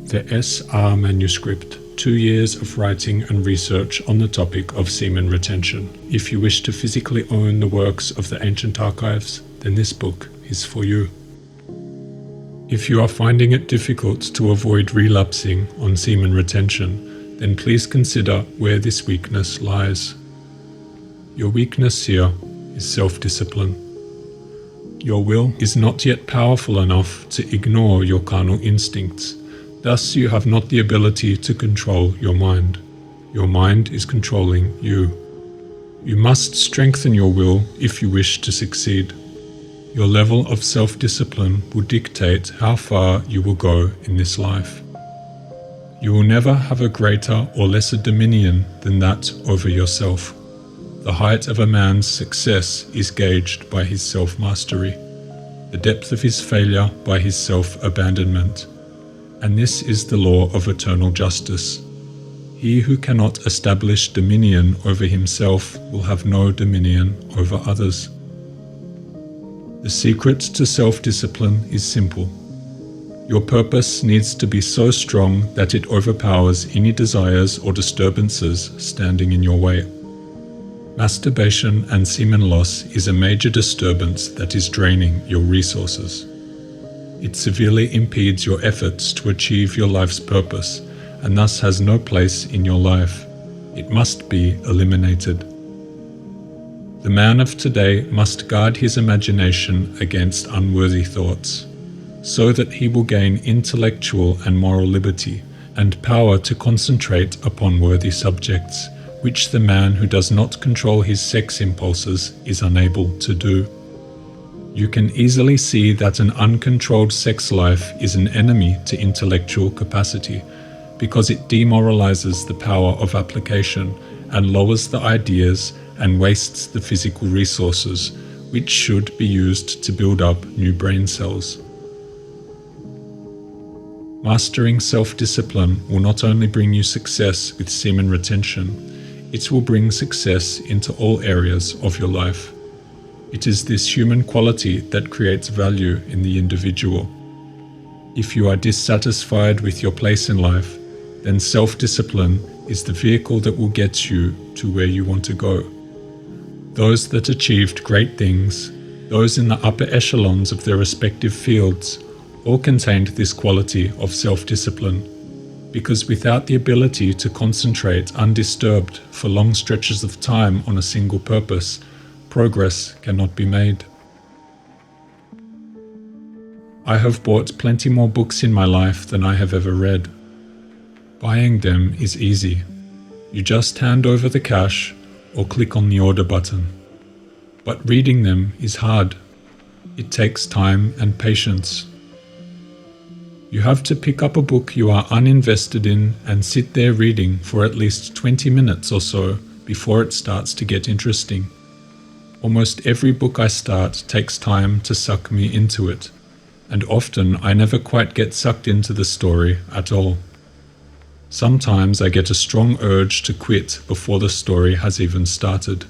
The SR manuscript, 2 years of writing and research on the topic of semen retention. If you wish to physically own the works of the ancient archives, then this book is for you. If you are finding it difficult to avoid relapsing on semen retention, then please consider where this weakness lies. Your weakness here is self-discipline. Your will is not yet powerful enough to ignore your carnal instincts. Thus, you have not the ability to control your mind. Your mind is controlling you. You must strengthen your will if you wish to succeed. Your level of self-discipline will dictate how far you will go in this life. You will never have a greater or lesser dominion than that over yourself. The height of a man's success is gauged by his self-mastery, the depth of his failure by his self-abandonment. And this is the law of eternal justice. He who cannot establish dominion over himself will have no dominion over others. The secret to self-discipline is simple. Your purpose needs to be so strong that it overpowers any desires or disturbances standing in your way. Masturbation and semen loss is a major disturbance that is draining your resources. It severely impedes your efforts to achieve your life's purpose and thus has no place in your life. It must be eliminated. The man of today must guard his imagination against unworthy thoughts, so that he will gain intellectual and moral liberty and power to concentrate upon worthy subjects, which the man who does not control his sex impulses is unable to do. You can easily see that an uncontrolled sex life is an enemy to intellectual capacity because it demoralizes the power of application and lowers the ideas and wastes the physical resources which should be used to build up new brain cells. Mastering self-discipline will not only bring you success with semen retention, it will bring success into all areas of your life. It is this human quality that creates value in the individual. If you are dissatisfied with your place in life, then self-discipline is the vehicle that will get you to where you want to go. Those that achieved great things, those in the upper echelons of their respective fields, all contained this quality of self-discipline, because without the ability to concentrate undisturbed for long stretches of time on a single purpose, progress cannot be made. I have bought plenty more books in my life than I have ever read. Buying them is easy. You just hand over the cash or click on the order button. But reading them is hard. It takes time and patience. You have to pick up a book you are uninvested in and sit there reading for at least 20 minutes or so before it starts to get interesting. Almost every book I start takes time to suck me into it, and often I never quite get sucked into the story at all. Sometimes I get a strong urge to quit before the story has even started.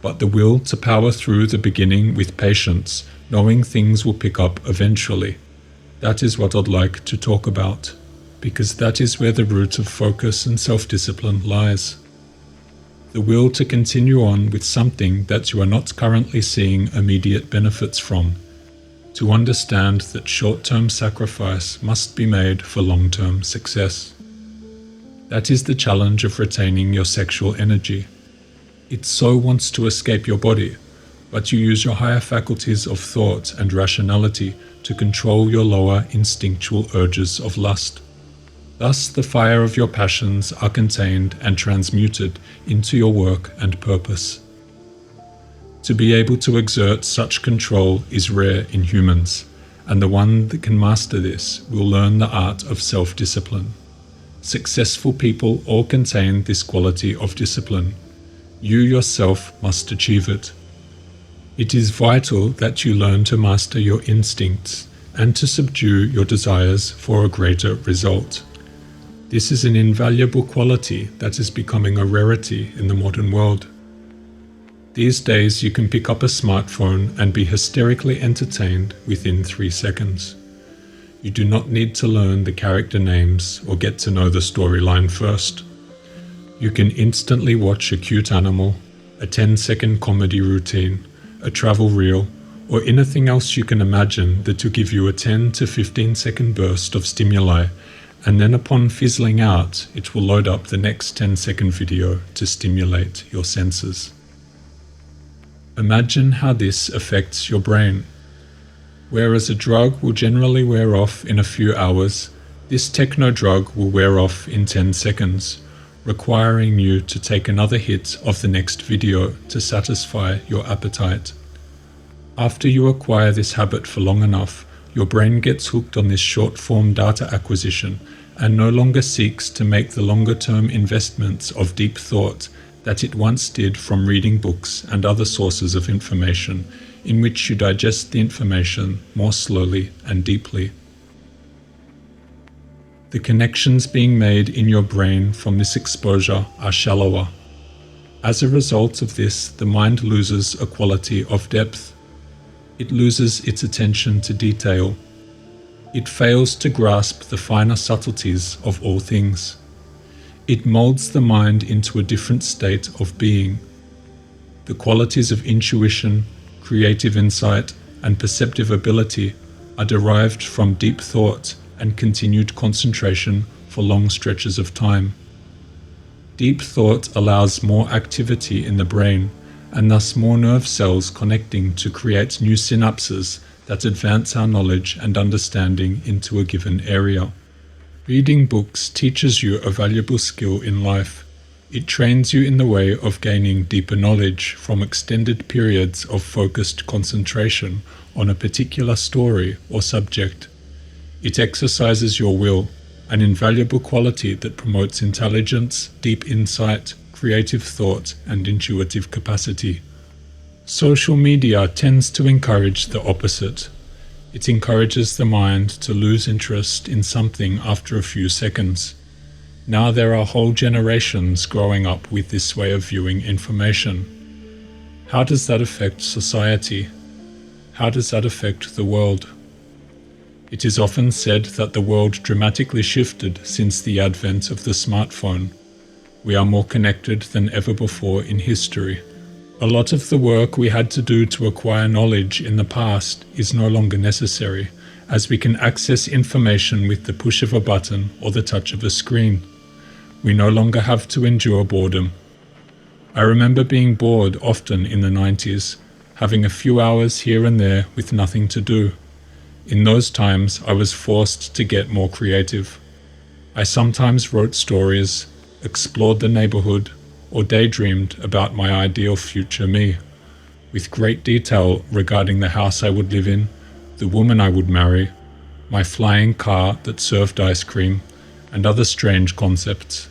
But the will to power through the beginning with patience, knowing things will pick up eventually, that is what I'd like to talk about, because that is where the root of focus and self-discipline lies. The will to continue on with something that you are not currently seeing immediate benefits from, to understand that short-term sacrifice must be made for long-term success. That is the challenge of retaining your sexual energy. It so wants to escape your body, but you use your higher faculties of thought and rationality to control your lower instinctual urges of lust. Thus, the fire of your passions are contained and transmuted into your work and purpose. To be able to exert such control is rare in humans, and the one that can master this will learn the art of self-discipline. Successful people all contain this quality of discipline. You yourself must achieve it. It is vital that you learn to master your instincts and to subdue your desires for a greater result. This is an invaluable quality that is becoming a rarity in the modern world. These days you can pick up a smartphone and be hysterically entertained within 3 seconds. You do not need to learn the character names or get to know the storyline first. You can instantly watch a cute animal, a 10-second comedy routine, a travel reel, or anything else you can imagine that will give you a 10 to 15-second burst of stimuli, and then upon fizzling out, it will load up the next 10-second video to stimulate your senses. Imagine how this affects your brain. Whereas a drug will generally wear off in a few hours, this techno drug will wear off in 10 seconds, requiring you to take another hit of the next video to satisfy your appetite. After you acquire this habit for long enough, your brain gets hooked on this short-form data acquisition and no longer seeks to make the longer-term investments of deep thought that it once did from reading books and other sources of information, in which you digest the information more slowly and deeply. The connections being made in your brain from this exposure are shallower. As a result of this, the mind loses a quality of depth. It loses its attention to detail. It fails to grasp the finer subtleties of all things. It molds the mind into a different state of being. The qualities of intuition, creative insight, and perceptive ability are derived from deep thought and continued concentration for long stretches of time. Deep thought allows more activity in the brain, and thus more nerve cells connecting to create new synapses that advance our knowledge and understanding into a given area. Reading books teaches you a valuable skill in life. It trains you in the way of gaining deeper knowledge from extended periods of focused concentration on a particular story or subject. It exercises your will, an invaluable quality that promotes intelligence, deep insight, creative thought, and intuitive capacity. Social media tends to encourage the opposite. It encourages the mind to lose interest in something after a few seconds. Now there are whole generations growing up with this way of viewing information. How does that affect society? How does that affect the world? It is often said that the world dramatically shifted since the advent of the smartphone. We are more connected than ever before in history. A lot of the work we had to do to acquire knowledge in the past is no longer necessary, as we can access information with the push of a button or the touch of a screen. We no longer have to endure boredom. I remember being bored often in the 90s, having a few hours here and there with nothing to do. In those times, I was forced to get more creative. I sometimes wrote stories, explored the neighborhood, or daydreamed about my ideal future me, with great detail regarding the house I would live in, the woman I would marry, my flying car that served ice cream, and other strange concepts.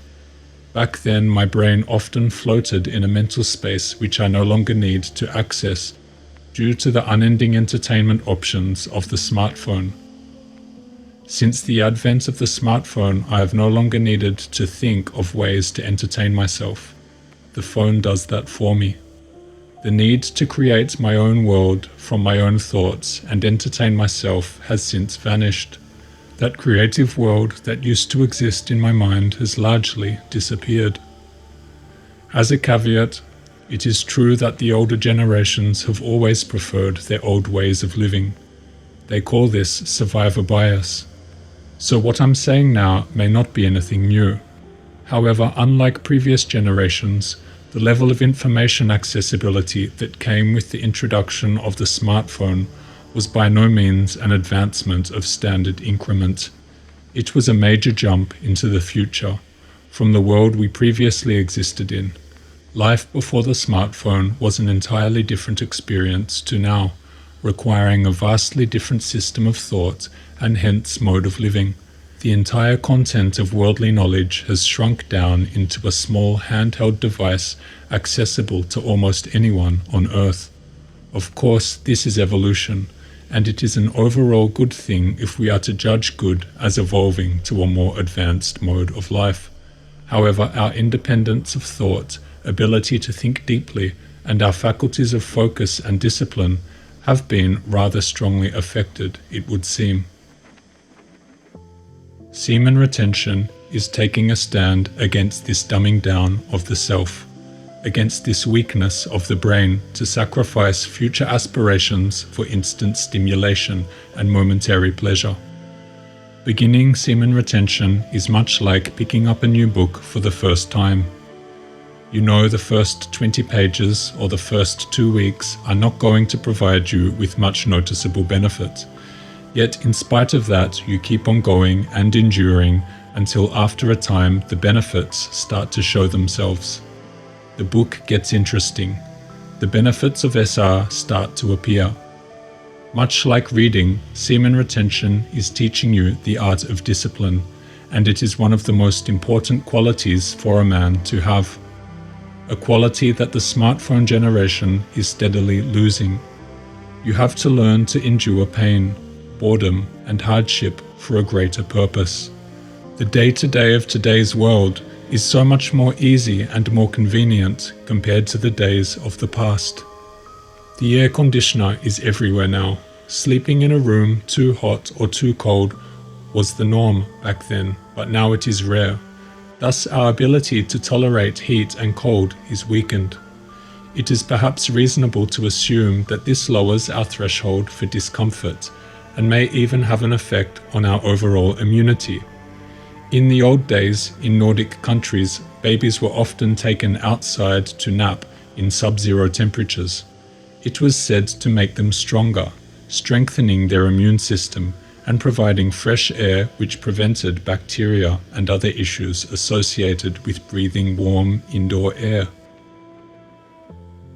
Back then, my brain often floated in a mental space which I no longer need to access due to the unending entertainment options of the smartphone. Since the advent of the smartphone, I have no longer needed to think of ways to entertain myself. The phone does that for me. The need to create my own world from my own thoughts and entertain myself has since vanished. That creative world that used to exist in my mind has largely disappeared. As a caveat, it is true that the older generations have always preferred their old ways of living. They call this survivor bias. So what I'm saying now may not be anything new. However, unlike previous generations, the level of information accessibility that came with the introduction of the smartphone was by no means an advancement of standard increment. It was a major jump into the future, from the world we previously existed in. Life before the smartphone was an entirely different experience to now, requiring a vastly different system of thought and hence mode of living. The entire content of worldly knowledge has shrunk down into a small handheld device accessible to almost anyone on Earth. Of course, this is evolution, and it is an overall good thing if we are to judge good as evolving to a more advanced mode of life. However, our independence of thought, ability to think deeply, and our faculties of focus and discipline have been rather strongly affected, it would seem. Semen retention is taking a stand against this dumbing down of the self, against this weakness of the brain to sacrifice future aspirations for instant stimulation and momentary pleasure. Beginning semen retention is much like picking up a new book for the first time. You know the first 20 pages or the first 2 weeks are not going to provide you with much noticeable benefit. Yet in spite of that, you keep on going and enduring until after a time the benefits start to show themselves. The book gets interesting. The benefits of SR start to appear. Much like reading, semen retention is teaching you the art of discipline, and it is one of the most important qualities for a man to have. A quality that the smartphone generation is steadily losing. You have to learn to endure pain, boredom, and hardship for a greater purpose. The day-to-day of today's world is so much more easy and more convenient compared to the days of the past. The air conditioner is everywhere now. Sleeping in a room too hot or too cold was the norm back then, but now it is rare. Thus our ability to tolerate heat and cold is weakened. It is perhaps reasonable to assume that this lowers our threshold for discomfort and may even have an effect on our overall immunity. In the old days, in Nordic countries, babies were often taken outside to nap in sub-zero temperatures. It was said to make them stronger, strengthening their immune system and providing fresh air which prevented bacteria and other issues associated with breathing warm indoor air.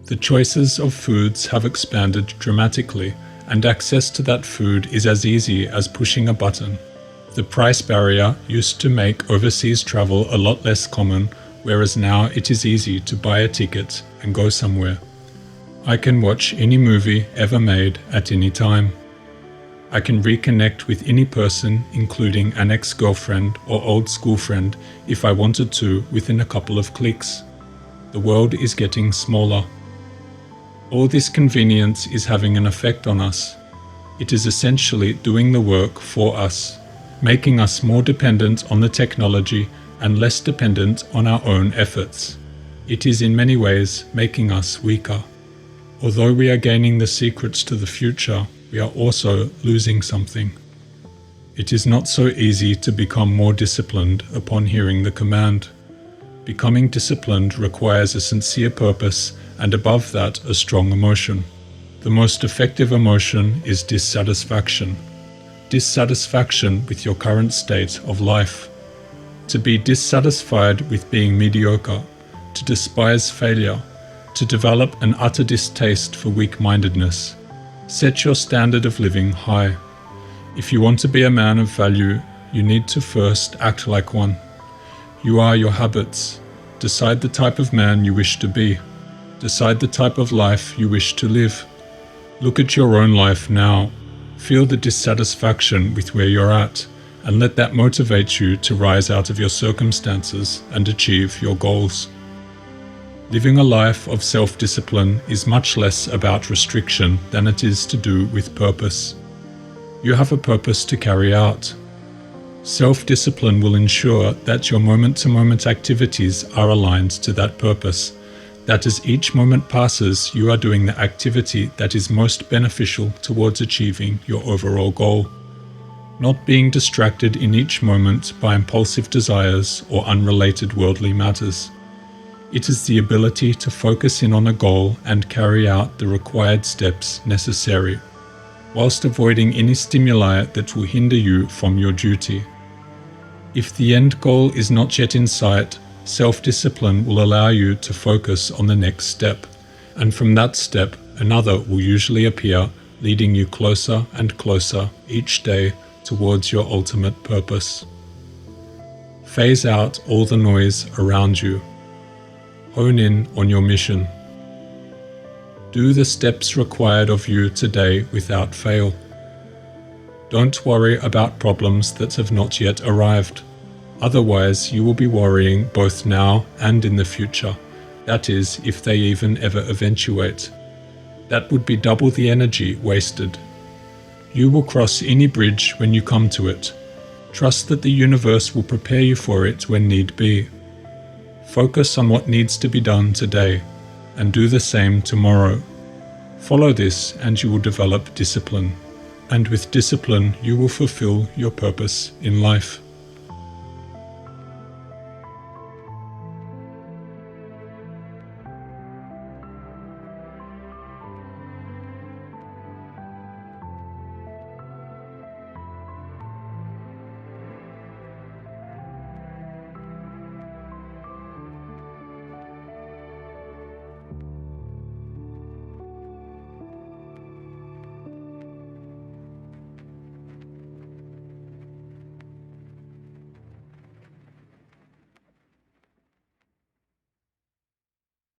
The choices of foods have expanded dramatically, and access to that food is as easy as pushing a button. The price barrier used to make overseas travel a lot less common, whereas now it is easy to buy a ticket and go somewhere. I can watch any movie ever made at any time. I can reconnect with any person, including an ex-girlfriend or old school friend, if I wanted to within a couple of clicks. The world is getting smaller. All this convenience is having an effect on us. It is essentially doing the work for us, making us more dependent on the technology and less dependent on our own efforts. It is in many ways making us weaker. Although we are gaining the secrets to the future, we are also losing something. It is not so easy to become more disciplined upon hearing the command. Becoming disciplined requires a sincere purpose and above that a strong emotion. The most effective emotion is dissatisfaction. Dissatisfaction with your current state of life. To be dissatisfied with being mediocre, to despise failure, to develop an utter distaste for weak-mindedness. Set your standard of living high. If you want to be a man of value, you need to first act like one. You are your habits. Decide the type of man you wish to be. Decide the type of life you wish to live. Look at your own life now. Feel the dissatisfaction with where you're at, and let that motivate you to rise out of your circumstances and achieve your goals. Living a life of self-discipline is much less about restriction than it is to do with purpose. You have a purpose to carry out. Self-discipline will ensure that your moment-to-moment activities are aligned to that purpose, that as each moment passes, you are doing the activity that is most beneficial towards achieving your overall goal, not being distracted in each moment by impulsive desires or unrelated worldly matters. It is the ability to focus in on a goal and carry out the required steps necessary, whilst avoiding any stimuli that will hinder you from your duty. If the end goal is not yet in sight, self-discipline will allow you to focus on the next step, and from that step, another will usually appear, leading you closer and closer each day towards your ultimate purpose. Phase out all the noise around you. Hone in on your mission. Do the steps required of you today without fail. Don't worry about problems that have not yet arrived. Otherwise, you will be worrying both now and in the future. That is, if they even ever eventuate. That would be double the energy wasted. You will cross any bridge when you come to it. Trust that the universe will prepare you for it when need be. Focus on what needs to be done today, and do the same tomorrow. Follow this and you will develop discipline. And with discipline, you will fulfill your purpose in life.